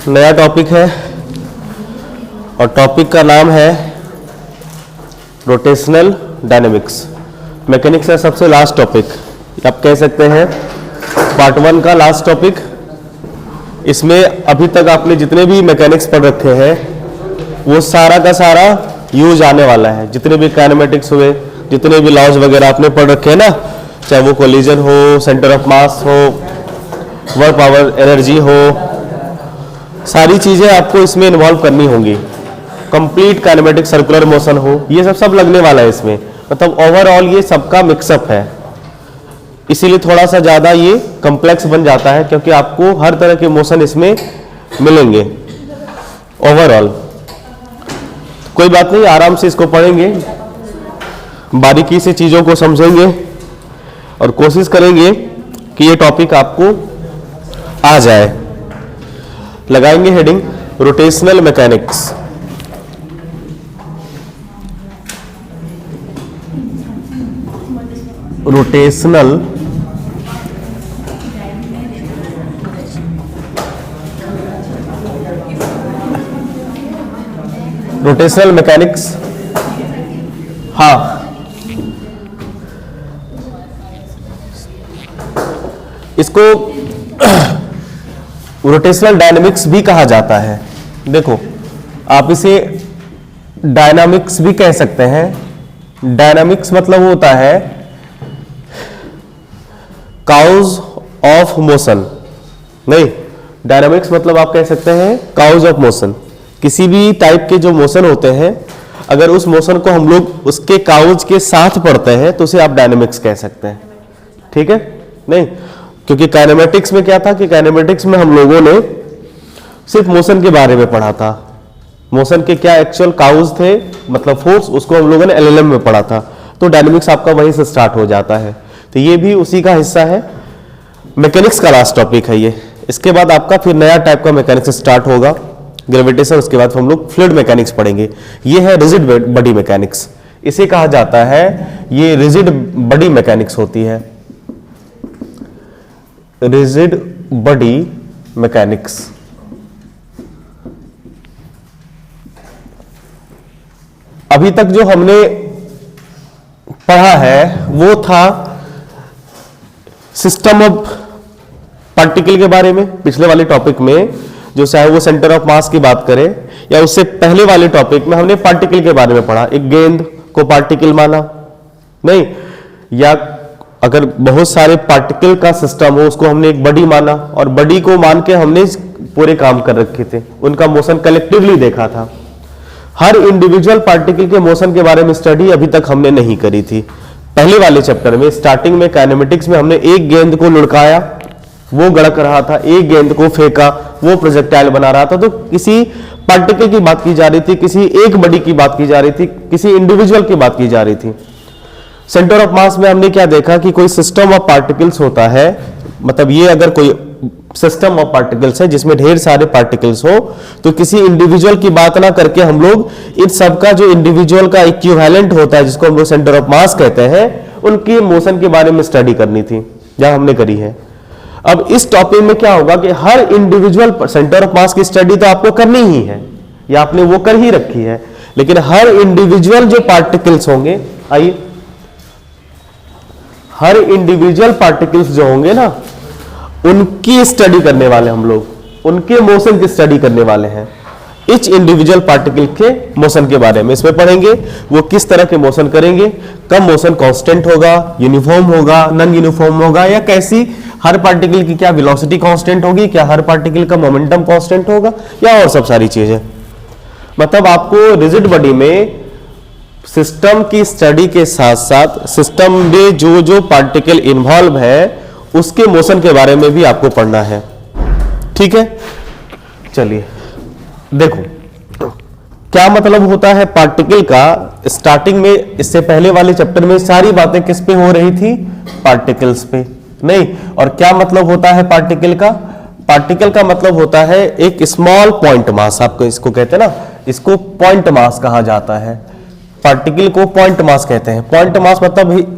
नया टॉपिक है और टॉपिक का नाम है रोटेशनल डायनेमिक्स। मैकेनिक्स का सबसे लास्ट टॉपिक आप कह सकते हैं, पार्ट 1 का लास्ट टॉपिक। इसमें अभी तक आपने जितने भी मैकेनिक्स पढ़ रखे हैं वो सारा का सारा यूज आने वाला है। जितने भी काइनेमेटिक्स हुए, जितने भी लॉज वगैरह आपने पढ़ रखे हैं ना, चाहे वो कोलिजन हो, सेंटर ऑफ मास हो, वर्क पावर एनर्जी हो, सारी चीजें आपको इसमें इन्वॉल्व करनी होंगी। कंप्लीट काइनेमेटिक सर्कुलर मोशन हो, ये सब लगने वाला है इसमें। मतलब ओवरऑल ये सबका मिक्सअप है, इसीलिए थोड़ा सा ज्यादा ये कॉम्प्लेक्स बन जाता है, क्योंकि आपको हर तरह के मोशन इसमें मिलेंगे ओवरऑल। कोई बात नहीं, आराम से इसको पढ़ेंगे, बारीकी से चीजों को समझेंगे और कोशिश करेंगे कि ये टॉपिक आपको आ जाए। लगाएंगे heading rotational mechanics. Rotational mechanics. हाँ, इसको रोटेशनल डायनामिक्स भी कहा जाता है। देखो, आप इसे डायनामिक्स भी कह सकते हैं। डायनामिक्स मतलब होता है काउज ऑफ मोशन। नहीं, डायनामिक्स मतलब आप कह सकते हैं काउज ऑफ मोशन। किसी भी टाइप के जो मोशन होते हैं, अगर उस मोशन को हम लोग उसके काउज के साथ पढ़ते हैं तो उसे आप डायनामिक्स कह सकते हैं। ठीक है? नहीं, क्योंकि काइनेमेटिक्स में क्या था कि काइनेमेटिक्स में हम लोगों ने सिर्फ मोशन के बारे में पढ़ा था। मोशन के क्या एक्चुअल काउज थे, मतलब फोर्स, उसको हम लोगों ने एलएलएम में पढ़ा था। तो डायनामिक्स आपका वहीं से स्टार्ट हो जाता है। तो ये भी उसी का हिस्सा है। मैकेनिक्स का लास्ट टॉपिक है ये। इसके बाद आपका फिर नया टाइप का मैकेनिक्स स्टार्ट होगा, ग्रेविटेशन। उसके बाद हम लोग फ्लूइड मैकेनिक्स पढ़ेंगे। ये है रिजिड बॉडी मैकेनिक्स, इसे कहा जाता है। ये रिजिड बॉडी मैकेनिक्स होती है, रिजिड बॉडी मैकेनिक्स। अभी तक जो हमने पढ़ा है वो था सिस्टम ऑफ पार्टिकल के बारे में। पिछले वाले टॉपिक में जो चाहे वो सेंटर ऑफ मास की बात करें, या उससे पहले वाले टॉपिक में हमने पार्टिकल के बारे में पढ़ा। एक गेंद को पार्टिकल माना, नहीं, या अगर बहुत सारे पार्टिकल का सिस्टम हो उसको हमने एक बॉडी माना, और बॉडी को मान के हमने पूरे काम कर रखे थे, उनका मोशन कलेक्टिवली देखा था। हर इंडिविजुअल पार्टिकल के मोशन के बारे में स्टडी अभी तक हमने नहीं करी थी। पहले वाले चैप्टर में स्टार्टिंग में काइनेमेटिक्स में हमने एक गेंद को लुढ़काया, वो गड़क रहा था, एक गेंद को फेंका, वो प्रोजेक्टाइल बना रहा था। तो किसी पार्टिकल की बात की जा रही थी, किसी एक बॉडी की बात की जा रही थी, किसी इंडिविजुअल की बात की जा रही थी। सेंटर ऑफ मास में हमने क्या देखा कि कोई सिस्टम ऑफ पार्टिकल्स होता है। मतलब ये अगर कोई सिस्टम ऑफ पार्टिकल्स है जिसमें ढेर सारे पार्टिकल्स हो, तो किसी इंडिविजुअल की बात ना करके हम लोग इन सबका जो इंडिविजुअल का इक्विवेलेंट होता है, जिसको हम लोग सेंटर ऑफ मास कहते हैं, उनकी मोशन के बारे में स्टडी करनी थी, जहां हमने करी है। अब इस टॉपिक में क्या होगा कि हर इंडिविजुअल सेंटर ऑफ मास की स्टडी तो आपको करनी ही है, या आपने वो कर ही रखी है, लेकिन हर इंडिविजुअल जो पार्टिकल्स होंगे, आइए, हर इंडिविजुअल पार्टिकल्स जो होंगे ना, उनकी स्टडी करने वाले हम लोग, उनके मोशन की स्टडी करने वाले हैं। इच इंडिविजुअल पार्टिकल के मोशन के बारे में इसमें पढ़ेंगे। वो किस तरह के मोशन करेंगे, कब मोशन कांस्टेंट होगा, यूनिफॉर्म होगा, नॉन यूनिफॉर्म होगा, या कैसी, हर पार्टिकल की क्या वेलोसिटी कांस्टेंट होगी, क्या हर पार्टिकल का मोमेंटम कांस्टेंट होगा, या और सब सारी चीजें। मतलब आपको रिजिड बॉडी में सिस्टम की स्टडी के साथ साथ सिस्टम में जो जो पार्टिकल इन्वॉल्व है उसके मोशन के बारे में भी आपको पढ़ना है। ठीक है? चलिए देखो क्या मतलब होता है पार्टिकल का। स्टार्टिंग में, इससे पहले वाले चैप्टर में सारी बातें किस पे हो रही थी, पार्टिकल्स पे, नहीं। और क्या मतलब होता है पार्टिकल का? पार्टिकल का मतलब होता है एक स्मॉल पॉइंट मास, आपको इसको कहते हैं ना, इसको पॉइंट मास कहा जाता है। पार्टिकल को पॉइंट मास कहते हैं। पॉइंट मास मतलब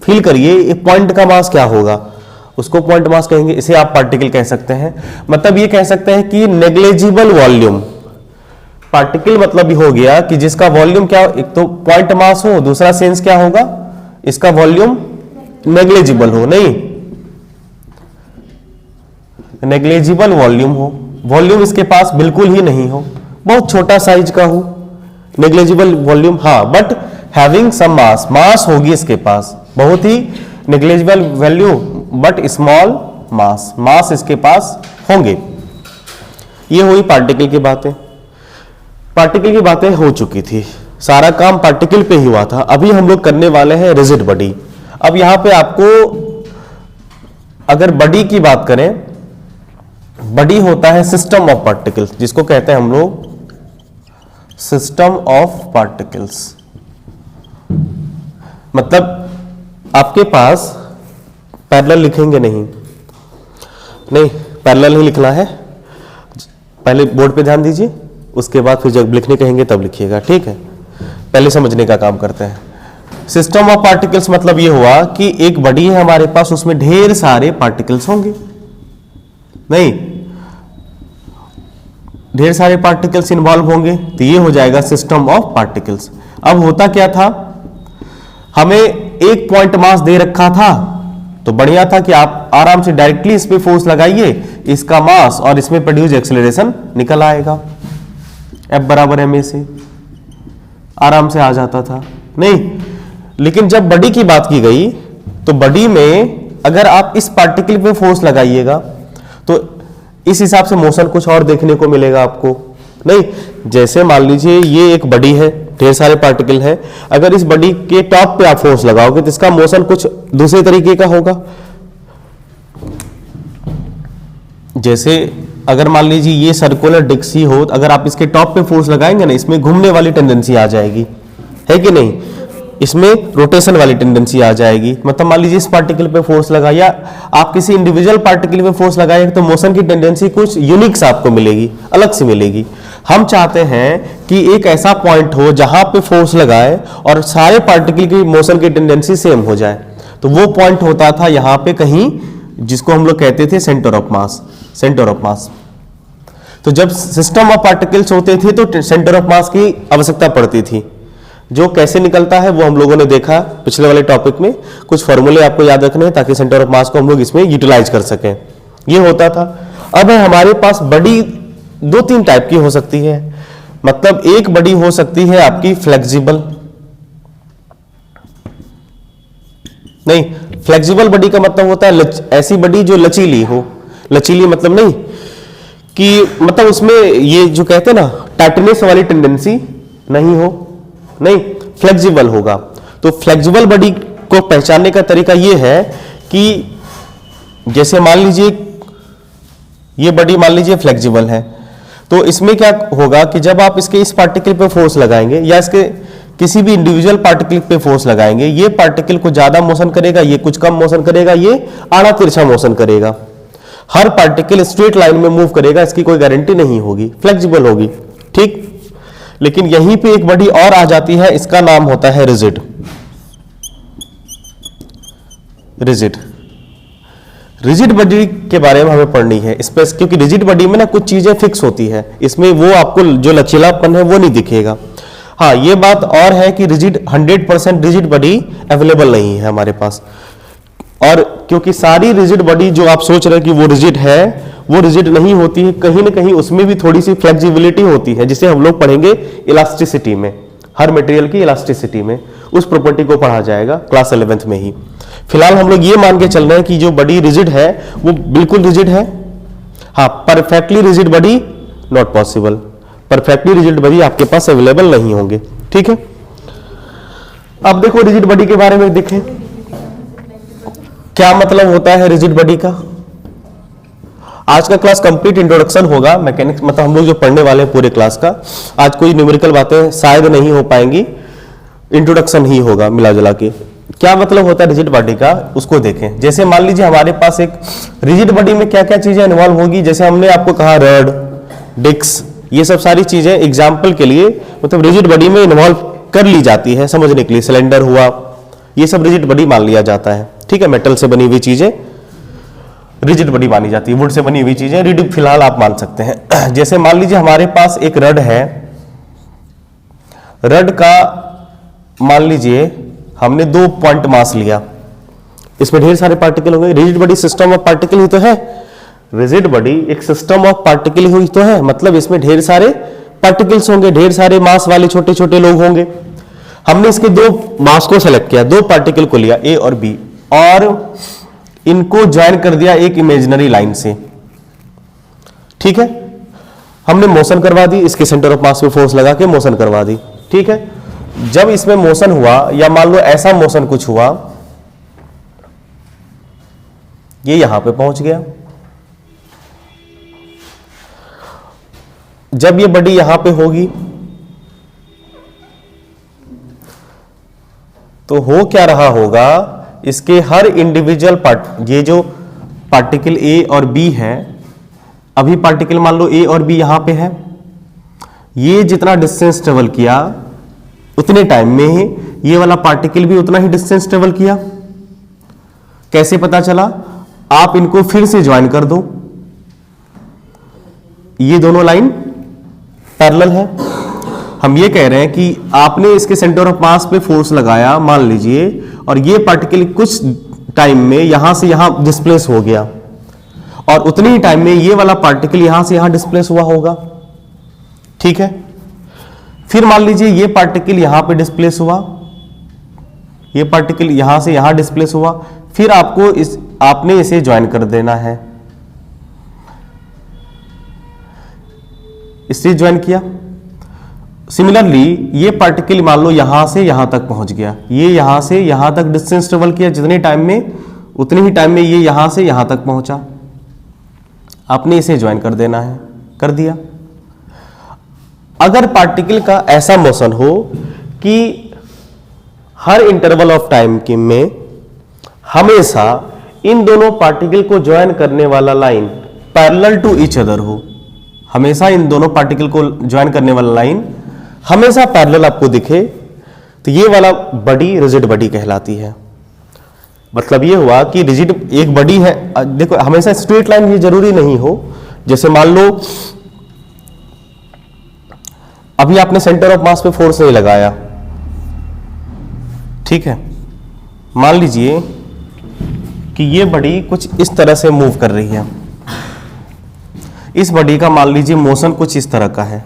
फील करिए, पॉइंट का मास क्या होगा, उसको पॉइंट मास कहेंगे, इसे आप पार्टिकल कह सकते हैं। मतलब ये कह सकते हैं कि नेग्लिजिबल वॉल्यूम, पार्टिकल मतलब ये हो गया कि जिसका वॉल्यूम क्या, एक तो पॉइंट मास हो, दूसरा सेंस क्या होगा, इसका वॉल्यूम नेग्लिजिबल हो, नहीं नेग्लिजिबल वॉल्यूम हो, वॉल्यूम इसके पास बिल्कुल ही नहीं हो, बहुत छोटा साइज का हो, नेग्लिजिबल वॉल्यूम, हाँ but having some mass, mass होगी इसके पास, बहुत ही negligible value but small mass, mass इसके पास होंगे। ये हुई पार्टिकल की बातें। पार्टिकल की बातें हो चुकी थी, सारा काम पार्टिकल पे ही हुआ था। अभी हम लोग करने वाले हैं रिजिड बॉडी। अब यहां पे आपको अगर बॉडी की बात करें, बॉडी होता है सिस्टम ऑफ पार्टिकल्स, जिसको कहते हैं हम लोग सिस्टम ऑफ पार्टिकल्स। मतलब आपके पास पैरेलल लिखेंगे नहीं पैरेलल नहीं लिखना है, पहले बोर्ड पे ध्यान दीजिए, उसके बाद फिर जब लिखने कहेंगे तब लिखिएगा, ठीक है। पहले समझने का काम करते हैं। सिस्टम ऑफ पार्टिकल्स मतलब ये हुआ कि एक बॉडी है हमारे पास, उसमें ढेर सारे पार्टिकल्स होंगे, नहीं ढेर सारे पार्टिकल्स इन्वॉल्व होंगे, तो ये हो जाएगा सिस्टम ऑफ पार्टिकल्स। अब होता क्या था, हमें एक पॉइंट मास दे रखा था, तो बढ़िया था कि आप आराम से डायरेक्टली इस पे फोर्स लगाइए, इसका मास और इसमें प्रोड्यूस एक्सेलरेशन निकल आएगा, F बराबर ma से आराम से आ जाता था, नहीं। लेकिन जब बॉडी की बात की गई, तो बॉडी में अगर आप इस पार्टिकल पे फोर्स लगाइएगा तो इस हिसाब से मोशन कुछ और देखने को मिलेगा आपको, नहीं। जैसे मान लीजिए ये एक बॉडी है, ढेर सारे पार्टिकल है, अगर इस बॉडी के टॉप पे आप फोर्स लगाओगे तो इसका मोशन कुछ दूसरे तरीके का होगा। जैसे अगर मान लीजिए ये सर्कुलर डिस्क ही हो, अगर आप इसके टॉप पे फोर्स लगाएंगे ना, इसमें घूमने वाली टेंडेंसी आ जाएगी, है कि नहीं, इसमें रोटेशन वाली टेंडेंसी आ जाएगी। मतलब मान लीजिए इस पार्टिकल पे फोर्स लगाया, आप किसी इंडिविजुअल पार्टिकल पे फोर्स लगाएंगे तो मोशन की टेंडेंसी कुछ यूनिक सा आपको मिलेगी, अलग से मिलेगी। हम चाहते हैं कि एक ऐसा पॉइंट हो जहां पे फोर्स लगाए और सारे पार्टिकल की मोशन की टेंडेंसी सेम हो जाए, तो वो पॉइंट होता था यहां पे कहीं, जिसको हम लोग कहते थे centre of mass, centre of mass. तो जब सिस्टम ऑफ पार्टिकल्स होते थे तो सेंटर ऑफ मास की आवश्यकता पड़ती थी, जो कैसे निकलता है वो हम लोगों ने देखा पिछले वाले टॉपिक में। कुछ फॉर्मूले आपको याद रखने हैं ताकि सेंटर ऑफ मास को हम लोग इसमें यूटिलाइज कर सकें, ये होता था। अब हमारे पास बॉडी दो तीन टाइप की हो सकती है। मतलब एक बॉडी हो सकती है आपकी फ्लेक्सिबल, नहीं फ्लेक्सिबल बॉडी का मतलब होता है ऐसी बॉडी जो लचीली हो। लचीली मतलब नहीं कि मतलब उसमें ये जो कहते हैं ना टाइटनेस वाली टेंडेंसी नहीं हो, नहीं फ्लेक्सिबल होगा। तो फ्लेक्सिबल बॉडी को पहचानने का तरीका ये है कि जैसे मान लीजिए ये बॉडी मान लीजिए फ्लेक्सिबल है, तो इसमें क्या होगा कि जब आप इसके इस पार्टिकल पे फोर्स लगाएंगे या इसके किसी भी इंडिविजुअल पार्टिकल पे फोर्स लगाएंगे, ये पार्टिकल को ज्यादा मोशन करेगा, ये कुछ कम मोशन करेगा, ये आड़ा तिरछा मोशन करेगा। हर पार्टिकल स्ट्रेट लाइन में मूव करेगा, इसकी कोई गारंटी नहीं होगी, फ्लेक्सिबल होगी, ठीक। लेकिन यहीं पे एक बॉडी और आ जाती है, इसका नाम होता है रिजिड। रिजिड रिजिड बॉडी के बारे में हमें पढ़नी है स्पेस, क्योंकि रिजिड बॉडी में ना कुछ चीजें फिक्स होती है, इसमें वो आपको जो लचीलापन है वो नहीं दिखेगा। हाँ ये बात और है कि रिजिड 100% रिजिड बॉडी अवेलेबल नहीं है हमारे पास, और क्योंकि सारी रिजिड बॉडी जो आप सोच रहे हैं कि वो रिजिड है, वो रिजिड नहीं होती है, कहीं ना कहीं उसमें भी थोड़ी सी फ्लेक्सिबिलिटी होती है, जिसे हम लोग पढ़ेंगे इलास्टिसिटी में। हर मटेरियल की इलास्टिसिटी में उस प्रॉपर्टी को पढ़ा जाएगा क्लास 11th में ही। फिलहाल हम लोग ये मान के चल रहे हैं कि जो बॉडी रिजिड है वो बिल्कुल रिजिड है। हाँ perfectly rigid body not possible, perfectly rigid body आपके पास अवेलेबल नहीं होंगे, ठीक है। अब देखो रिजिड बॉडी के बारे में देखें, क्या मतलब होता है रिजिड बॉडी का। आज का क्लास कंप्लीट इंट्रोडक्शन होगा मैकेनिक्स, मतलब हम लोग जो पढ़ने वाले हैं पूरे क्लास का, आज कोई न्यूमेरिकल बातें शायद नहीं हो पाएंगी, इंट्रोडक्शन ही होगा मिला जुला के। क्या मतलब होता है रिजिड बॉडी का, उसको देखें। जैसे मान लीजिए हमारे पास एक रिजिड बॉडी में क्या क्या चीजें इन्वॉल्व होगी, जैसे हमने आपको कहा रड, डिस्क, ये सब सारी चीजें एग्जाम्पल के लिए मतलब रिजिड बॉडी में इन्वॉल्व कर ली जाती है समझने के लिए। सिलेंडर हुआ, ये सब रिजिड बॉडी मान लिया जाता है, ठीक है, मेटल से बनी हुई चीजें। रिजिड बॉडी मानी जाती है। वुड से बनी हुई चीजें रिजिड फिलहाल आप मान सकते हैं। जैसे मान लीजिए हमारे पास एक रड है, रड का मान लीजिए हमने 2 पॉइंट मास लिया, इसमें ढेर सारे पार्टिकल होंगे। Rigid body system of particle ही तो है, रिजिड बॉडी एक सिस्टम ऑफ पार्टिकल ही तो है, मतलब इसमें ढेर सारे पार्टिकल्स होंगे, ढेर सारे मास वाले छोटे छोटे लोग होंगे। हमने इसके 2 मास को सेलेक्ट किया, 2 पार्टिकल को लिया ए और बी, और इनको ज्वाइन कर दिया एक इमेजिनरी लाइन से। ठीक है, हमने मोशन करवा दी, इसके सेंटर ऑफ मास पे फोर्स लगा के मोशन करवा दी। ठीक है, जब इसमें मोशन हुआ, या मान लो ऐसा मोशन कुछ हुआ, ये यहां पे पहुंच गया, जब ये बॉडी यहां पे होगी तो हो क्या रहा होगा, इसके हर इंडिविजुअल पार्ट, ये जो पार्टिकल ए और बी है, अभी पार्टिकल मान लो ए और बी यहां पे है, ये जितना डिस्टेंस ट्रेवल किया उतने टाइम में ही ये वाला पार्टिकल भी उतना ही डिस्टेंस ट्रेवल किया। कैसे पता चला? आप इनको फिर से ज्वाइन कर दो, ये दोनों लाइन पैरेलल है। हम ये कह रहे हैं कि आपने इसके सेंटर ऑफ मास पे फोर्स लगाया मान लीजिए, और ये पार्टिकल कुछ टाइम में यहां से यहां डिस्प्लेस हो गया, और उतने ही टाइम में ये वाला पार्टिकल यहां से यहां डिस्प्लेस हुआ होगा। ठीक है, फिर मान लीजिए ये पार्टिकल यहां पे डिस्प्लेस हुआ, ये पार्टिकल यहां से यहां डिस्प्लेस हुआ, फिर आपने इसे ज्वाइन कर देना है, इससे ज्वाइन किया। सिमिलरली ये पार्टिकल मान लो यहां से यहां तक पहुंच गया, ये यहां से यहां तक डिस्टेंस ट्रेवल किया, जितने टाइम में उतने ही टाइम में ये यहां से यहां तक पहुंचा, आपने इसे ज्वाइन कर देना है, कर दिया। अगर पार्टिकल का ऐसा मोशन हो कि हर इंटरवल ऑफ टाइम के में हमेशा इन दोनों पार्टिकल को ज्वाइन करने वाला line parallel to each other हो, हमेशा इन दोनों पार्टिकल को ज्वाइन करने वाला लाइन हमेशा पैरेलल आपको दिखे, तो ये वाला बॉडी रिजिड बॉडी कहलाती है। मतलब ये हुआ कि रिजिड एक बॉडी है, देखो हमेशा स्ट्रेट लाइन ये जरूरी नहीं हो। जैसे मान लो अभी आपने सेंटर ऑफ मास पे फोर्स नहीं लगाया, ठीक है, मान लीजिए कि ये बॉडी कुछ इस तरह से मूव कर रही है, इस बॉडी का मान लीजिए मोशन कुछ इस तरह का है,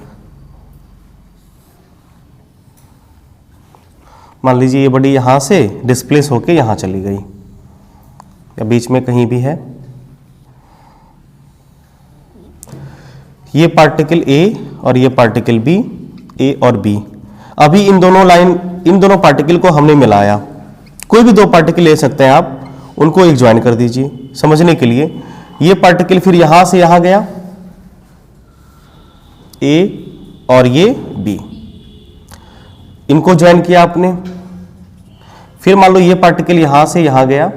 मान लीजिए ये बॉडी यहां से डिस्प्लेस होके यहां चली गई, या बीच में कहीं भी है, ये पार्टिकल ए और ये पार्टिकल बी, ए और बी। अभी इन दोनों पार्टिकल को हमने मिलाया, कोई भी 2 पार्टिकल ले सकते हैं आप, उनको एक ज्वाइन कर दीजिए समझने के लिए। ये पार्टिकल फिर यहां से यहां गया, ए और ये बी, इनको ज्वाइन किया आपने। फिर मान लो ये पार्टिकल यहां से यहां गया,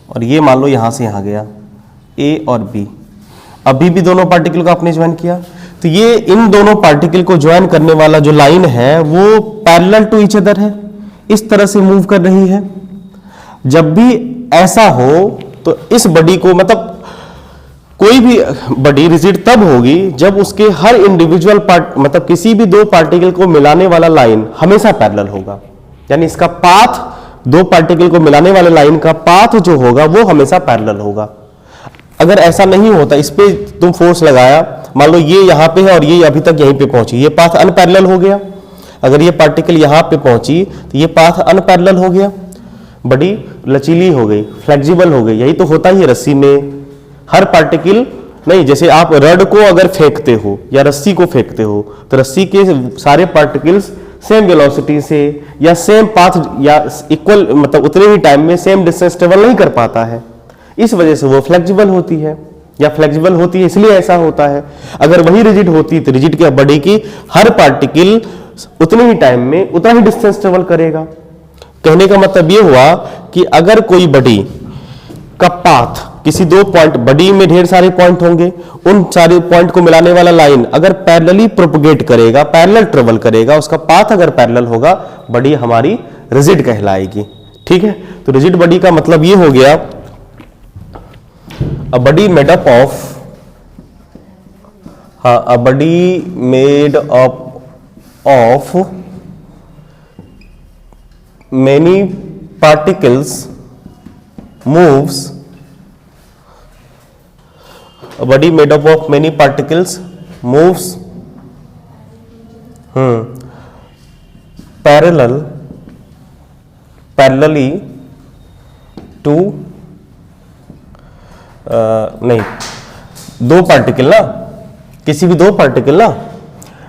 और ये मान लो यहां से यहां गया, ए और बी। अभी भी दोनों पार्टिकल को आपने ज्वाइन किया, तो ये इन दोनों पार्टिकल को ज्वाइन करने वाला जो लाइन है वो पैरेलल टू ईच अदर है, इस तरह से मूव कर रही है। जब भी ऐसा हो तो इस बॉडी को, मतलब कोई भी बॉडी रिजिड तब होगी जब उसके हर इंडिविजुअल पार्ट, मतलब किसी भी 2 पार्टिकल को मिलाने वाला लाइन हमेशा पैरेलल होगा, यानी इसका पाथ, 2 पार्टिकल को मिलाने वाले लाइन का पाथ जो होगा वो हमेशा पैरेलल होगा। अगर ऐसा नहीं होता, इस पे तुम फोर्स लगाया, मान लो ये यहां पे है और ये अभी तक यहीं पे पहुंची, ये पाथ अनपैरेलल हो गया। अगर ये पार्टिकल यहां पे पहुंची तो ये पाथ अनपैरेलल हो गया, बॉडी लचीली हो गई, फ्लेक्सिबल हो गई। यही तो होता ही है रस्सी में, हर पार्टिकल नहीं, जैसे आप रड को अगर फेंकते हो या रस्सी को फेंकते हो तो रस्सी के सारे पार्टिकल्स सेम वेलोसिटी से या सेम पाथ या इक्वल, मतलब उतने ही टाइम में सेम डिस्टेंस ट्रेवल नहीं कर पाता है, इस वजह से वो फ्लेक्सिबल होती है, या फ्लेक्सिबल होती है इसलिए ऐसा होता है। अगर वही रिजिड होती तो रिजिड के बॉडी की हर पार्टिकल उतने ही टाइम में उतना ही डिस्टेंस ट्रेवल करेगा। कहने का मतलब ये हुआ कि अगर कोई बॉडी का पाथ, किसी 2 पॉइंट, बॉडी में ढेर सारे पॉइंट होंगे, उन सारे पॉइंट को मिलाने वाला लाइन अगर पैरेलली प्रोपगेट करेगा, पैरेलल ट्रेवल करेगा, उसका पाथ अगर पैरेलल होगा, बॉडी हमारी रिजिड कहलाएगी। ठीक है, तो रिजिड बॉडी का मतलब ये हो गया a body made up of a body made up of many particles moves, a body made up of many particles moves parallelly to नहीं, दो पार्टिकल ना, किसी भी दो पार्टिकल ना,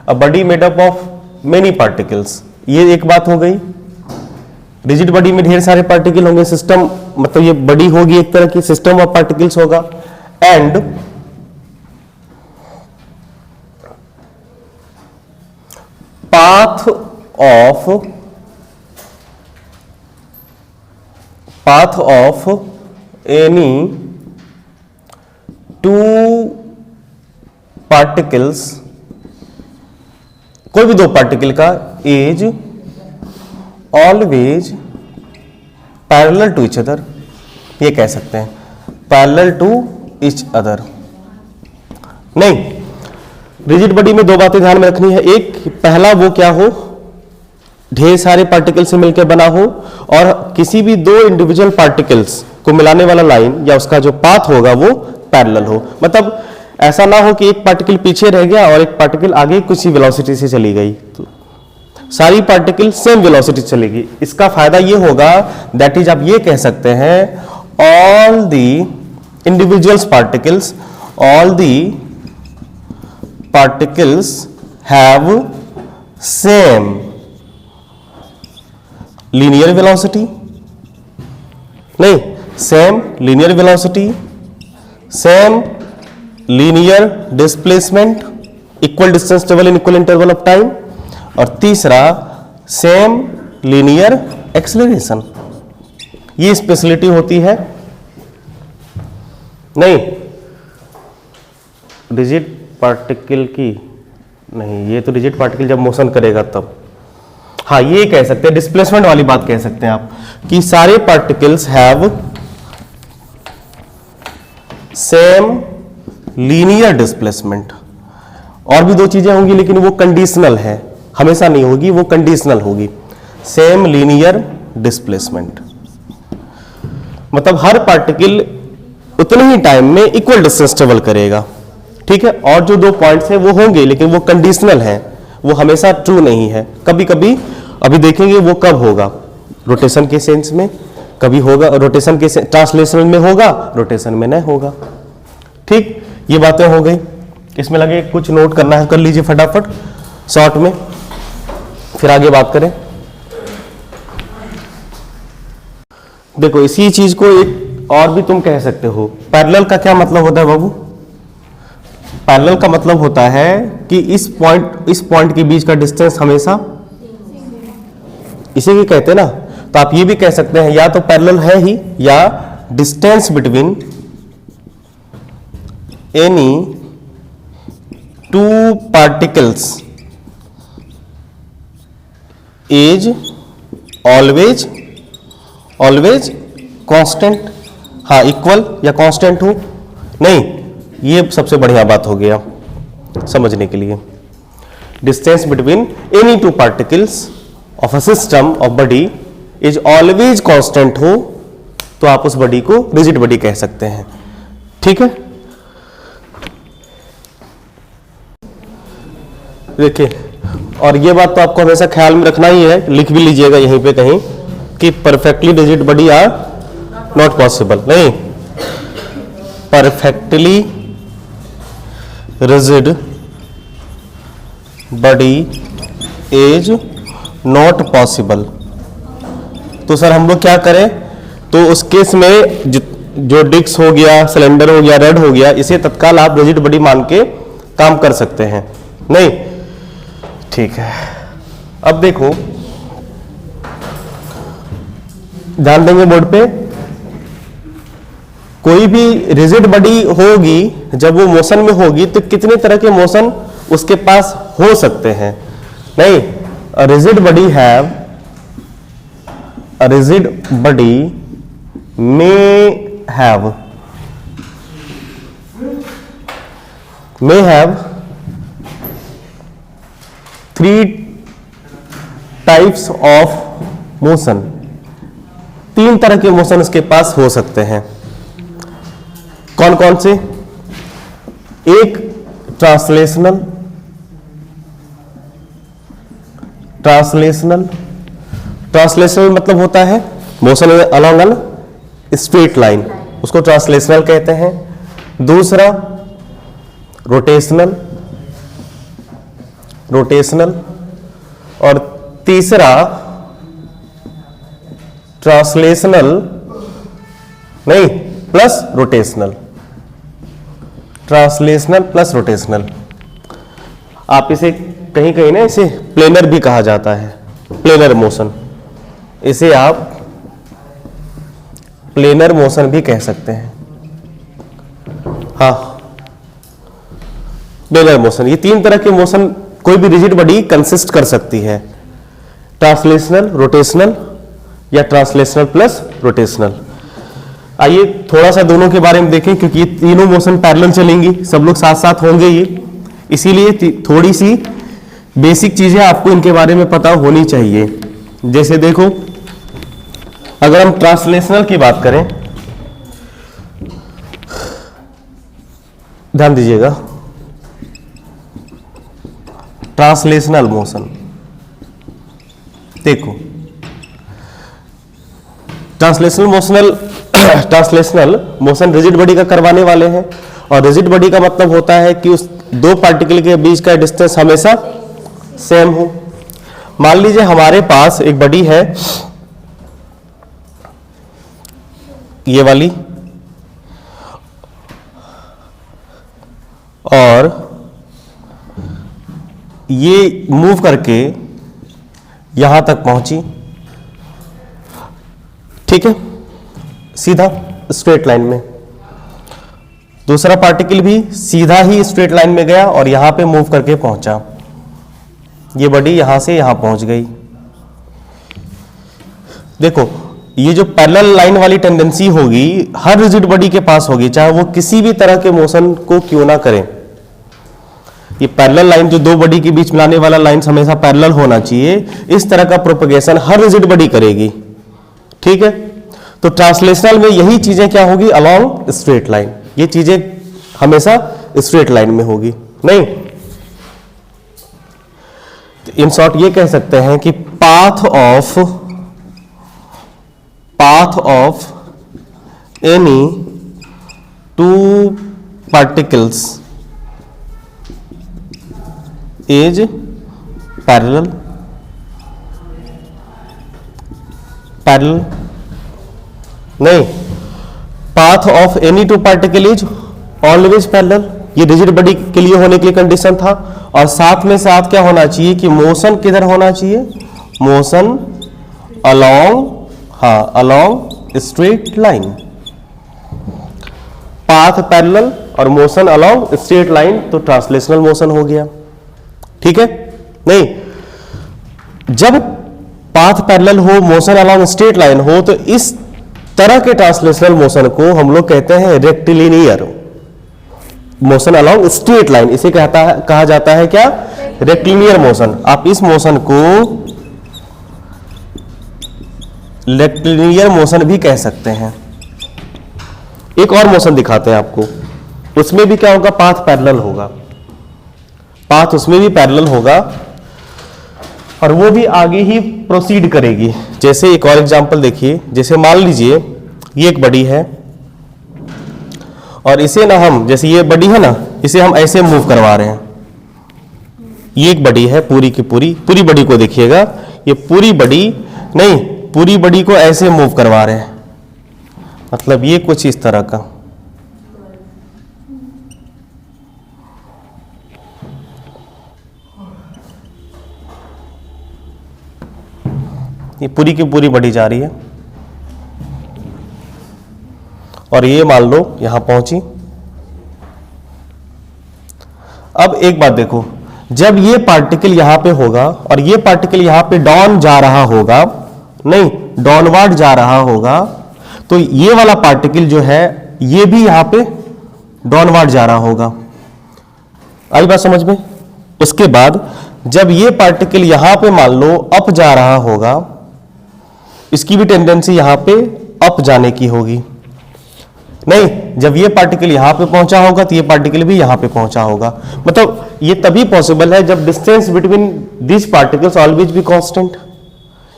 a body made up of many particles, ये एक बात हो गई। रिजिड बॉडी में ढेर सारे पार्टिकल होंगे, सिस्टम मतलब ये बॉडी होगी एक तरह की, सिस्टम ऑफ पार्टिकल्स होगा। And path of any two particles, कोई भी दो पार्टिकल का is always parallel to each other, ये कह सकते हैं, पैरेलल टू ईच अदर। नहीं, रिजिड बॉडी में दो बातें ध्यान में रखनी है। एक, पहला वो क्या हो, ढेर सारे पार्टिकल से मिलकर बना हो, और किसी भी दो इंडिविजुअल पार्टिकल्स को मिलाने वाला लाइन या उसका जो पाथ होगा वो पैरेलल हो। मतलब ऐसा ना हो कि एक पार्टिकल पीछे रह गया और एक पार्टिकल आगे कुछ ही वेलोसिटी से चली गई, तो सारी पार्टिकल सेम वेलोसिटी चलेगी। इसका फायदा ये होगा, दैट इज आप ये कह सकते हैं, all the individuals particles, all the particles have same linear velocity, नहीं, same linear velocity, same linear displacement, equal distance travel in equal interval of time, और तीसरा same linear acceleration। ये स्पेशलिटी होती है। नहीं, रिजिड पार्टिकल की नहीं, ये तो रिजिड पार्टिकल जब मोशन करेगा तब, हाँ ये कह सकते हैं, डिस्प्लेसमेंट वाली बात कह सकते हैं आप, कि सारे particles have same linear displacement. और भी दो चीजें होंगी लेकिन वो कंडीशनल है, हमेशा नहीं होगी, वो कंडीशनल होगी। सेम लीनियर डिस्प्लेसमेंट मतलब हर पार्टिकल उतने ही टाइम में इक्वल डिस्टेंस ट्रेवल करेगा, ठीक है। और जो दो पॉइंट्स हैं वो होंगे लेकिन वो कंडीशनल हैं, वो हमेशा ट्रू नहीं है। कभी कभी अभी देखेंगे वो कब होगा, रोटेशन के सेंस में कभी होगा, रोटेशन के ट्रांसलेशन में होगा, रोटेशन में नहीं होगा। ठीक, ये बातें हो गई। इसमें लगे कुछ नोट करना है, कर लीजिए फटाफट शॉर्ट में, फिर आगे बात करें। देखो इसी चीज को एक और भी तुम कह सकते हो, पैरेलल का क्या मतलब होता है बाबू? पैरेलल का मतलब होता है कि इस पॉइंट के बीच का डिस्टेंस हमेशा, इसे भी कहते हैं ना, तो आप ये भी कह सकते हैं या तो पैरेलल है ही, या distance between any two particles is always constant. हाँ, इक्वल या कांस्टेंट हो, नहीं ये सबसे बढ़िया बात हो गया समझने के लिए। Distance between any two particles of a system of body is always constant हो, तो आप उस बॉडी को रिजिड बॉडी कह सकते हैं। ठीक है, देखिए, और ये बात तो आपको हमेशा ख्याल में रखना ही है, लिख भी लीजिएगा यहीं पे कहीं कि perfectly rigid body are not possible. नहीं, perfectly rigid body is not possible. तो सर हम लोग क्या करें? तो उस केस में जो डिस्क हो गया, सिलेंडर हो गया, रड हो गया, इसे तत्काल आप रिजिड बॉडी मान के काम कर सकते हैं। नहीं, ठीक है। अब देखो, ध्यान देंगे बोर्ड पे, कोई भी रिजिड बॉडी होगी जब वो मोशन में होगी तो कितने तरह के मोशन उसके पास हो सकते हैं? नहीं, rigid body may have may have 3 types of motion, 3 तरह के मोशन इसके पास हो सकते हैं। कौन कौन से? एक ट्रांसलेशनल, ट्रांसलेशनल मतलब होता है motion along an straight line, उसको ट्रांसलेशनल कहते हैं। दूसरा रोटेशनल, और तीसरा ट्रांसलेशनल नहीं plus rotational, translational plus rotational. आप इसे कहीं कहीं ना इसे प्लेनर भी कहा जाता है, प्लेनर मोशन, इसे आप प्लेनर मोशन भी कह सकते हैं। हाँ, प्लेनर मोशन, ये 3 तरह के मोशन कोई भी रिजिड बॉडी कंसिस्ट कर सकती है, ट्रांसलेशनल, रोटेशनल या ट्रांसलेशनल प्लस रोटेशनल। आइए थोड़ा सा दोनों के बारे में देखें, क्योंकि ये तीनों मोशन पैरेलल चलेंगी, सब लोग साथ साथ होंगे ये, इसीलिए थोड़ी सी बेसिक चीजें आपको इनके बारे में पता होनी चाहिए। जैसे देखो, अगर हम ट्रांसलेशनल की बात करें, ध्यान दीजिएगा, ट्रांसलेशनल मोशन देखो, ट्रांसलेशनल मोशन रिजिड बॉडी का करवाने वाले हैं, और रिजिड बॉडी का मतलब होता है कि उस 2 पार्टिकल के बीच का डिस्टेंस हमेशा सेम हो। मान लीजिए हमारे पास एक बॉडी है ये वाली, और ये मूव करके यहां तक पहुंची, ठीक है, सीधा स्ट्रेट लाइन में। दूसरा पार्टिकल भी सीधा ही स्ट्रेट लाइन में गया और यहां पे मूव करके पहुंचा, ये बॉडी यहां से यहां पहुंच गई। देखो, ये जो पैरेलल लाइन वाली टेंडेंसी होगी हर रिजिड बॉडी के पास होगी, चाहे वो किसी भी तरह के मोशन को क्यों ना करें। ये पैरेलल लाइन जो 2 बॉडी के बीच मिलाने वाला लाइन हमेशा पैरेलल होना चाहिए, इस तरह का प्रोपगेशन हर रिजिड बॉडी करेगी, ठीक है। तो ट्रांसलेशनल में यही चीजें क्या होगी, अलोंग स्ट्रेट लाइन, ये चीजें हमेशा स्ट्रेट लाइन में होगी, नहीं। इन शॉर्ट ये कह सकते हैं कि path of any 2 particles is parallel नहीं, path of any 2 particle is always parallel, ये रिजिड बॉडी के लिए होने के लिए कंडीशन था। और साथ में साथ क्या होना चाहिए कि मोशन किधर होना चाहिए, motion along straight line, path parallel और मोशन अलोंग स्ट्रेट लाइन, तो ट्रांसलेशनल मोशन हो गया, ठीक है। नहीं, जब पाथ पैरेलल हो, मोशन अलोंग स्ट्रेट लाइन हो, तो इस तरह के ट्रांसलेशनल मोशन को हम लोग कहते हैं rectilinear motion along straight line, इसे कहा जाता है क्या, रेक्टिलिनियर मोशन। आप इस मोशन को रेक्टिलिनियर मोशन भी कह सकते हैं। एक और मोशन दिखाते हैं आपको, उसमें भी क्या होगा, पाथ पैरेलल होगा, पाथ उसमें भी पैरेलल होगा और वो भी आगे ही प्रोसीड करेगी। जैसे एक और एग्जांपल देखिए, जैसे मान लीजिए ये एक बॉडी है और इसे ना हम, जैसे ये बॉडी है ना, इसे हम ऐसे मूव करवा रहे हैं, ये एक बॉडी है पूरी की पूरी बॉडी को देखिएगा, ये पूरी बॉडी नहीं, पूरी बॉडी को ऐसे मूव करवा रहे हैं, मतलब ये कुछ इस तरह का, ये पूरी की पूरी बॉडी जा रही है और ये मान लो यहां पहुंची। अब एक बात देखो, जब ये पार्टिकल यहां पे होगा और ये पार्टिकल यहां पे डाउन जा रहा होगा, नहीं डाउनवर्ड जा रहा होगा, तो ये वाला पार्टिकल जो है ये भी यहां पे डाउनवर्ड जा रहा होगा, आई बात समझ में? उसके बाद जब ये पार्टिकल यहां पे मान लो अप जा रहा होगा, इसकी भी टेंडेंसी यहां पे अप जाने की होगी। नहीं, जब ये पार्टिकल यहां पे पहुंचा होगा तो ये पार्टिकल भी यहां पे पहुंचा होगा। मतलब ये तभी पॉसिबल है जब distance between this particles always be constant.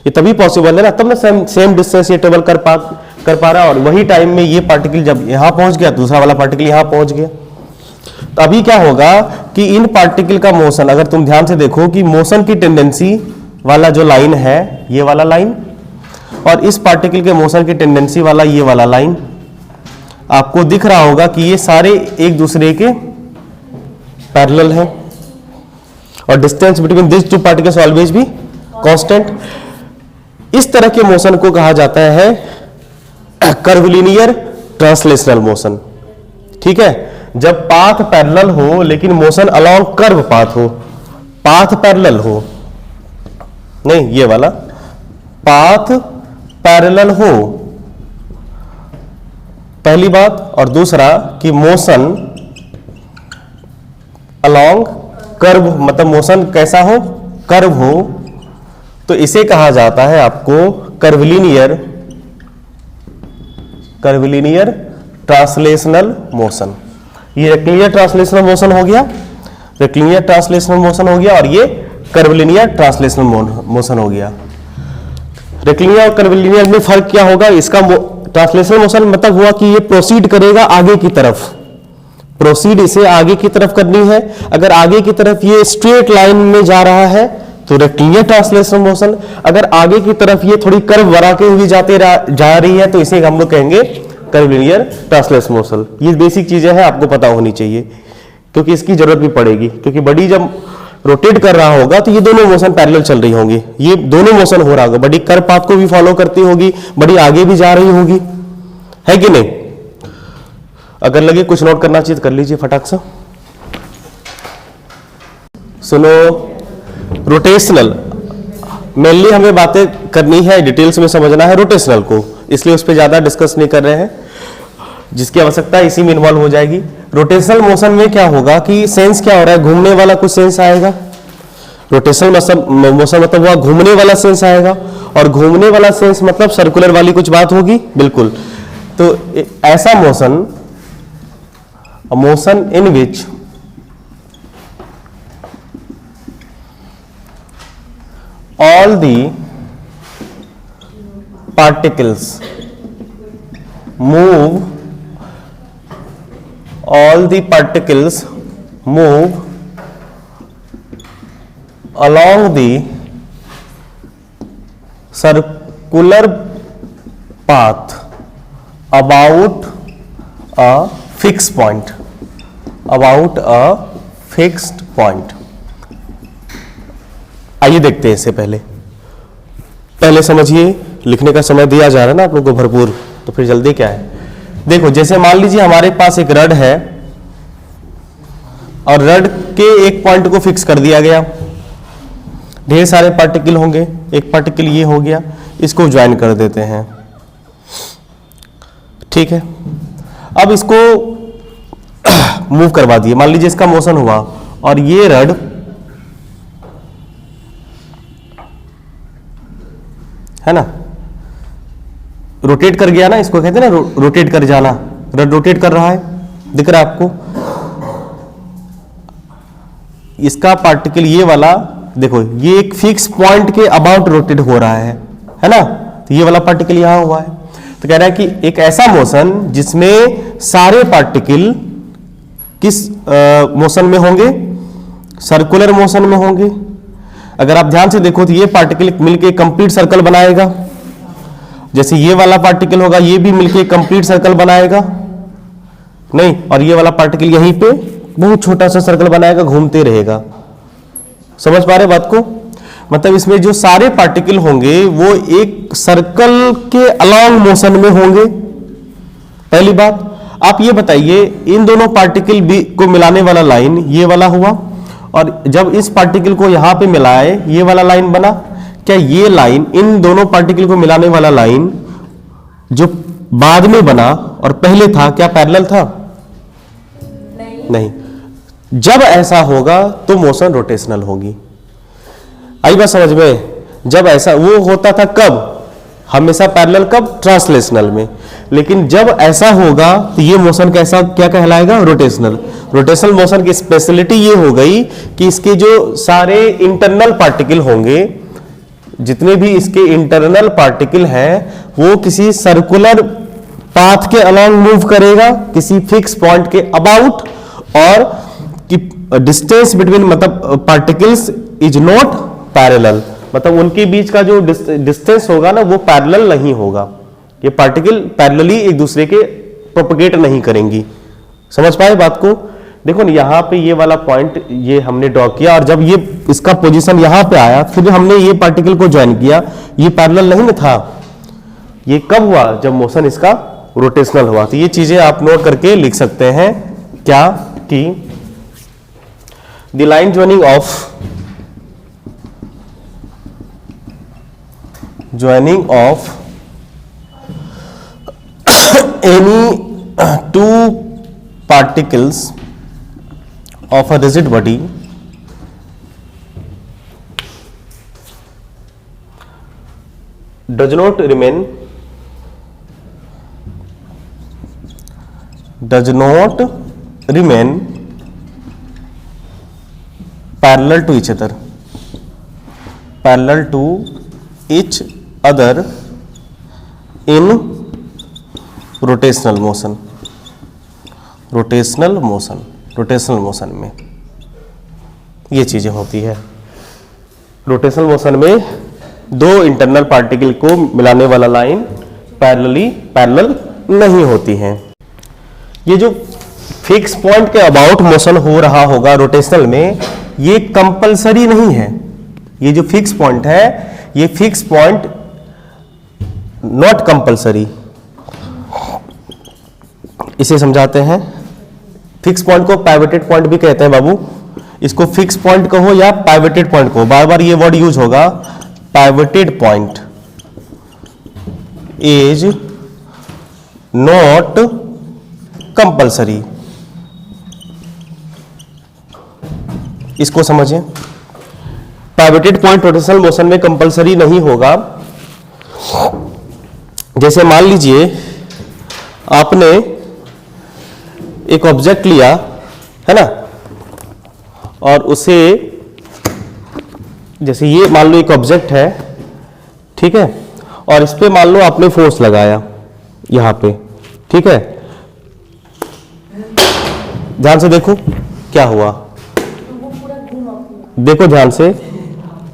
ये तभी पॉसिबल है ना, तब ना सेम डिस्टेंस ये ट्रेवल कर पा रहा है। और वही टाइम में ये पार्टिकल जब यहां पहुंच गया, दूसरा वाला पार्टिकल यहां पहुंच गया, तो अभी क्या होगा कि इन पार्टिकल का मोशन, अगर तुम ध्यान से देखो कि मोशन की टेंडेंसी वाला जो लाइन है ये वाला लाइन, और इस पार्टिकल के मोशन की टेंडेंसी वाला ये वाला लाइन, आपको दिख रहा होगा कि ये सारे एक दूसरे के पैरेलल हैं और distance between this two particles always भी कांस्टेंट। इस तरह के मोशन को कहा जाता है कर्वलिनियर ट्रांसलेशनल मोशन। ठीक है, जब पाथ पैरेलल हो लेकिन मोशन अलोंग कर्व पाथ हो, पाथ पैरेलल हो, नहीं ये वाला पाथ पैरेलल हो, पहली बात, और दूसरा कि मोशन अलोंग कर्व, मतलब मोशन कैसा हो, कर्व हो, तो इसे कहा जाता है आपको कर्वलिनियर ट्रांसलेशनल मोशन। ये रेक्टिलिनियर ट्रांसलेशनल मोशन हो गया, रेक्टिलिनियर ट्रांसलेशनल मोशन हो गया, और ये कर्वलिनियर ट्रांसलेशनल मोशन हो गया। रेक्टिलिनियर और कर्वलिनियर में फर्क क्या होगा? इसका ट्रांसलेशनल मोशन मतलब हुआ कि ये प्रोसीड करेगा आगे की तरफ, प्रोसीड इसे आगे की तरफ करनी है। अगर आगे की तरफ ये स्ट्रेट लाइन में जा रहा है तो रेक्टिलिनियर ट्रांसलेशनल मोशन, अगर आगे की तरफ ये थोड़ी कर्व बना के हुई जा रही है तो इसे हम लोग कहेंगे कर्वलिनियर ट्रांसलेशनल मोशन। ये बेसिक चीजें हैं, आपको पता होनी चाहिए, क्योंकि इसकी जरूरत भी पड़ेगी, क्योंकि बॉडी जब रोटेट कर रहा होगा तो ये दोनों मोशन पैरेलल चल रही होंगी, ये दोनों मोशन हो रहा होगा, बॉडी कर्व पाथ को भी फॉलो करती होगी, बॉडी आगे भी जा रही होगी, है कि नहीं? अगर लगे कुछ नोट करना चाहिए तो कर लीजिए फटाक से। सुनो, रोटेशनल मेनली हमें बातें करनी है, डिटेल्स में समझना है रोटेशनल को, इसलिए उस पर ज्यादा डिस्कस नहीं कर रहे हैं, जिसकी आवश्यकता इसी में इन्वॉल्व हो जाएगी। रोटेशनल मोशन में क्या होगा कि सेंस क्या हो रहा है, घूमने वाला कुछ सेंस आएगा। रोटेशनल मोशन मतलब हुआ घूमने वाला सेंस आएगा, और घूमने वाला सेंस मतलब सर्कुलर वाली कुछ बात होगी, बिल्कुल। तो ऐसा motion in which all the particles move along the circular path about a fixed point, आइए देखते हैं। इससे पहले समझिए, लिखने का समय दिया जा रहा है ना आप लोग को भरपूर, तो फिर जल्दी क्या है। देखो, जैसे मान लीजिए हमारे पास एक रड है और रड के एक पॉइंट को फिक्स कर दिया गया, ढेर सारे पार्टिकल होंगे, एक पार्टिकल ये हो गया, इसको ज्वाइन कर देते हैं, ठीक है। अब इसको मूव करवा दिए, मान लीजिए इसका मोशन हुआ और ये रड है ना रोटेट कर गया ना, इसको कहते हैं ना रोटेट कर जाना, रड रोटेट कर रहा है, दिख रहा है आपको। इसका पार्टिकल ये वाला देखो, ये एक फिक्स पॉइंट के अबाउट रोटेट हो रहा है ना, तो ये वाला पार्टिकल यहां हुआ है। तो कह रहा है कि एक ऐसा मोशन जिसमें सारे पार्टिकल किस मोशन में होंगे, सर्कुलर मोशन में होंगे। अगर आप ध्यान से देखो तो ये पार्टिकल मिलके कंप्लीट सर्कल बनाएगा, जैसे ये वाला पार्टिकल होगा ये भी मिलके कंप्लीट सर्कल बनाएगा नहीं, और ये वाला पार्टिकल यहीं पे बहुत छोटा सा सर्कल बनाएगा, घूमते रहेगा। समझ पा रहे बात को? मतलब इसमें जो सारे पार्टिकल होंगे वो एक सर्कल के अलोंग मोशन में होंगे। पहली बात आप ये बताइए, इन दोनों पार्टिकल को मिलाने वाला लाइन ये वाला हुआ, और जब इस पार्टिकल को यहां पे मिलाए ये वाला लाइन बना, क्या ये लाइन, इन दोनों पार्टिकल को मिलाने वाला लाइन जो बाद में बना और पहले था, क्या पैरेलल था? नहीं। जब ऐसा होगा तो मोशन रोटेशनल होगी। आई बात समझ में? जब ऐसा वो होता था कब? हमेशा पैरेलल, कब? ट्रांसलेशनल में। लेकिन जब ऐसा होगा तो ये मोशन कैसा, क्या कहलाएगा? रोटेशनल। रोटेशनल मोशन की स्पेशलिटी ये हो गई कि इसके जो सारे इंटरनल पार्टिकल होंगे, जितने भी इसके इंटरनल पार्टिकल हैं, वो किसी सर्कुलर पाथ के अलोंग मूव करेगा, किसी फिक्स पॉइंट के अबाउट, और डिस्टेंस बिटवीन मतलब पार्टिकल्स इज नॉट पैरेलल, मतलब उनके बीच का जो डिस्टेंस होगा ना वो पैरेलल नहीं होगा। ये पार्टिकल पैरेलली एक दूसरे के प्रोपगेट नहीं करेंगी। समझ पाए बात को? देखो ना, यहाँ पे ये वाला पॉइंट ये हमने ड्रॉ किया, और जब ये इसका पोजीशन यहाँ पे आया, फिर हमने ये पार्टिकल को ज्वाइन किया, ये पैरेलल नहीं ना था। ये कब हुआ? जब मोशन इसका रोटेशनल हुआ। तो ये चीजें आप नोट करके लिख सकते हैं क्या कि the line joining of any two particles of a rigid body does not remain parallel to each other in rotational motion में ये चीजें होती है। रोटेशनल मोशन में दो इंटरनल पार्टिकल को मिलाने वाला लाइन पैरेलल नहीं होती है। ये जो फिक्स पॉइंट के अबाउट मोशन हो रहा होगा रोटेशनल में, ये कंपलसरी नहीं है। ये जो फिक्स पॉइंट है, ये फिक्स पॉइंट नॉट कंपलसरी। इसे समझाते हैं। फिक्स पॉइंट को पाइवटेड पॉइंट भी कहते हैं बाबू। इसको फिक्स पॉइंट कहो या पाइवटेड पॉइंट कहो, बार बार ये वर्ड यूज होगा। पाइवटेड पॉइंट इज नॉट कंपलसरी। इसको समझिए। पाइवटेड पॉइंट रोटेशनल मोशन में कंपलसरी नहीं होगा। जैसे मान लीजिए आपने एक ऑब्जेक्ट लिया है ना, और उसे, जैसे ये मान लो एक ऑब्जेक्ट है, ठीक है, और इस पे मान लो आपने फोर्स लगाया यहां पे, ठीक है। ध्यान से देखो क्या हुआ, देखो ध्यान से।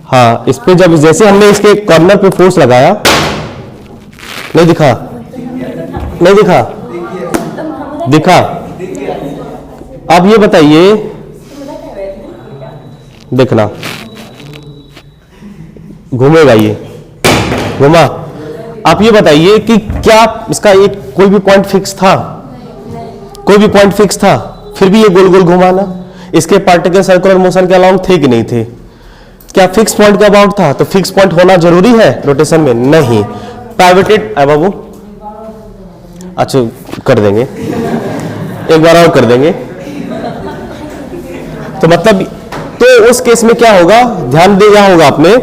हाँ, इस पे जब जैसे हमने इसके कॉर्नर पे फोर्स लगाया, नहीं दिखा, नहीं दिखा, दिखा। अब ये बताइए, देखना घूमेगा, ये घूमा। आप ये बताइए कि क्या इसका एक कोई भी पॉइंट फिक्स था? कोई भी पॉइंट फिक्स था? फिर भी ये गोल गोल घुमा ना। इसके पार्टिकल सर्कुलर मोशन के अलाउंग थे कि नहीं थे? क्या फिक्स पॉइंट के अबाउट था? तो फिक्स पॉइंट होना जरूरी है रोटेशन में? नहीं। पाइवटेड बाबू, अच्छा कर देंगे, एक बार और कर देंगे। तो मतलब, तो उस केस में क्या होगा, ध्यान दिया होगा आपने,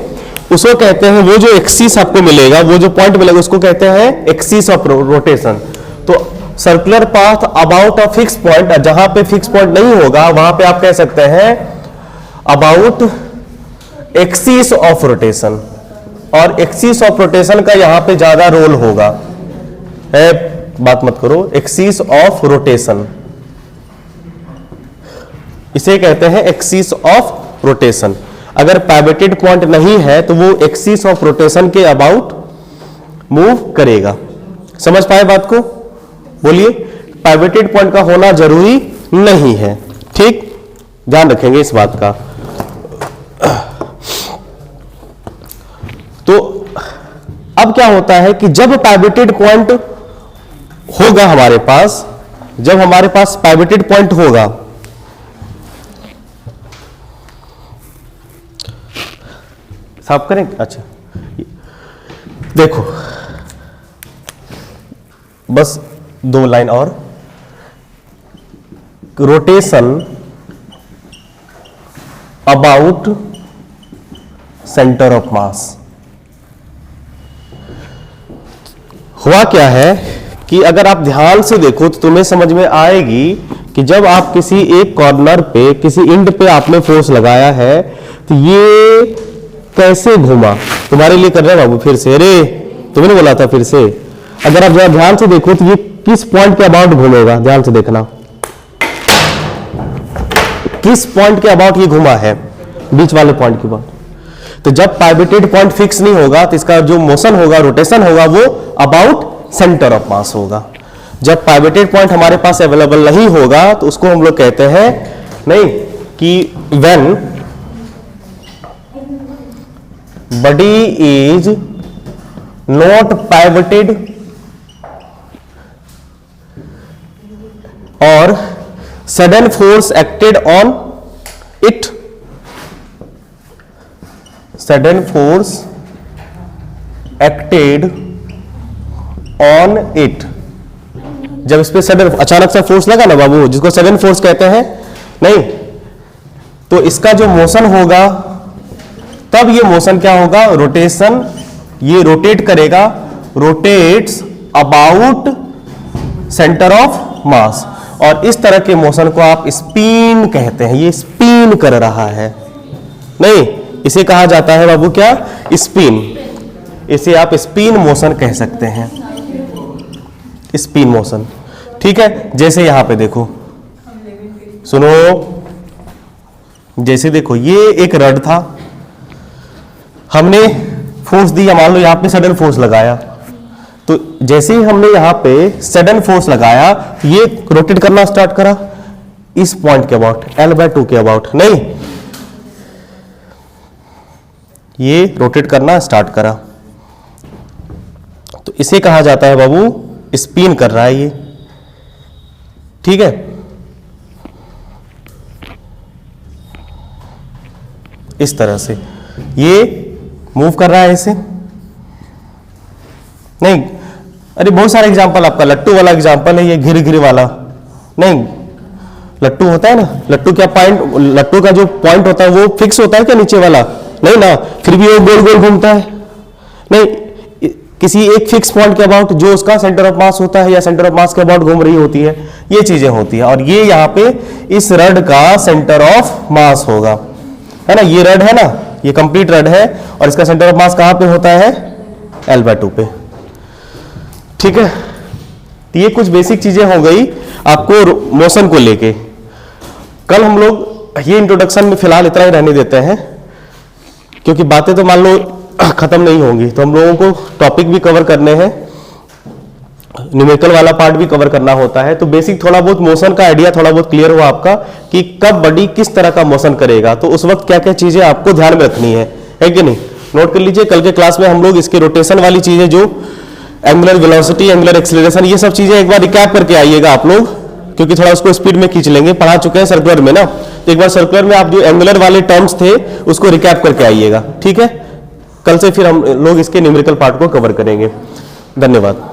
उसको कहते हैं, वो जो एक्सिस आपको मिलेगा, वो जो पॉइंट मिलेगा, उसको कहते हैं एक्सिस ऑफ रोटेशन। तो circular path about a fix point, जहां पे फिक्स पॉइंट नहीं होगा वहां पे आप कह सकते हैं अबाउट एक्सिस ऑफ रोटेशन। और एक्सिस ऑफ रोटेशन का यहां पे ज्यादा रोल होगा, है, बात मत करो। एक्सिस ऑफ रोटेशन, इसे कहते हैं एक्सिस ऑफ रोटेशन। अगर पाइवटेड पॉइंट नहीं है तो वो एक्सिस ऑफ रोटेशन के अबाउट मूव करेगा। समझ पाए बात को? बोलिए। पाइवटेड पॉइंट का होना जरूरी नहीं है, ठीक, ध्यान रखेंगे इस बात का। तो अब क्या होता है कि जब पाइवटेड पॉइंट होगा हमारे पास, जब हमारे पास पाइवटेड पॉइंट होगा, साफ करें? अच्छा देखो, बस 2 लाइन और। Rotation about centre of mass. हुआ क्या है कि अगर आप ध्यान से देखो तो तुम्हें समझ में आएगी कि जब आप किसी एक कॉर्नर पे, किसी इंड पे आपने फोर्स लगाया है तो ये कैसे घूमा। तुम्हारे लिए कर रहे हैं बाबू फिर से, अरे तुमने बोला था फिर से। अगर आप जरा ध्यान से देखो तो ये किस पॉइंट के अबाउट घूमेगा, ध्यान से देखना, किस पॉइंट के अबाउट ये घुमा है, बीच वाले पॉइंट के अबाउट। तो जब पाइवटेड पॉइंट फिक्स नहीं होगा तो इसका जो मोशन होगा, रोटेशन होगा, वो अबाउट सेंटर ऑफ मास होगा। जब पाइवटेड पॉइंट हमारे पास अवेलेबल नहीं होगा तो उसको हम लोग कहते हैं नहीं कि व्हेन बॉडी इज नॉट पाइवटेड और sudden force acted on it, sudden force acted on it. जब इस पे सडन अचानक से फोर्स लगा ना बाबू, जिसको सडन फोर्स कहते हैं, नहीं तो इसका जो मोशन होगा, तब ये मोशन क्या होगा, रोटेशन, ये रोटेट करेगा, rotates about centre of mass. और इस तरह के मोशन को आप स्पिन कहते हैं, ये स्पिन कर रहा है, नहीं इसे कहा जाता है बाबू क्या, स्पिन। इसे आप स्पिन मोशन कह सकते हैं, स्पिन मोशन। ठीक है, जैसे यहां पे देखो, सुनो, जैसे देखो ये एक रड था, हमने फोर्स दिया, मान लो यहां पे सडन फोर्स लगाया, तो जैसे ही हमने यहां पे सडन फोर्स लगाया ये रोटेट करना स्टार्ट करा इस पॉइंट के अबाउट, L/2 के अबाउट, नहीं ये रोटेट करना स्टार्ट करा, तो इसे कहा जाता है बाबू स्पिन कर रहा है ये। ठीक है, इस तरह से ये मूव कर रहा है इसे, नहीं अरे बहुत सारे एग्जांपल, आपका लट्टू वाला एग्जांपल है ये, घिर घिर वाला, नहीं लट्टू होता है ना, लट्टू क्या पॉइंट, लट्टू का जो पॉइंट होता है वो फिक्स होता है क्या नीचे वाला, नहीं ना, फिर भी वो गोल गोल घूमता है, नहीं किसी एक फिक्स पॉइंट के अबाउट जो उसका सेंटर ऑफ मास होता है या सेंटर ऑफ मास के अबाउट घूम रही होती है, ये चीजें होती है। और ये यहाँ पे इस रड का सेंटर ऑफ मास होगा, है ना, ये रड है ना, ये कंप्लीट रड है और इसका सेंटर ऑफ मास कहां पे होता है, L/2 पे। ठीक है, तो ये कुछ बेसिक चीजें हो गई आपको मोशन को लेके। कल हम लोग ये इंट्रोडक्शन में फिलहाल इतना ही रहने देते हैं, क्योंकि बातें तो मान लो खत्म नहीं होंगी, तो हम लोगों को टॉपिक भी कवर करने हैं, न्यूमेरिकल वाला पार्ट भी कवर करना होता है। तो बेसिक थोड़ा बहुत मोशन का आइडिया थोड़ा बहुत क्लियर हुआ आपका कि कब बॉडी किस तरह का मोशन करेगा, तो उस वक्त क्या क्या चीजें आपको ध्यान में रखनी है कि नहीं, नोट कर लीजिए। कल के क्लास में हम लोग इसके रोटेशन वाली चीजें, जो एंगुलर वेलोसिटी, एंगुलर एक्सीलरेशन, ये सब चीजें एक बार रिकैप करके आइएगा आप लोग, क्योंकि थोड़ा उसको स्पीड में खींच लेंगे, पढ़ा चुके हैं सर्कुलर में ना, तो एक बार सर्कुलर में आप जो एंगुलर वाले टर्म्स थे उसको रिकैप करके आइएगा। ठीक है, कल से फिर हम लोग इसके न्यूमेरिकल पार्ट को कवर करेंगे। धन्यवाद।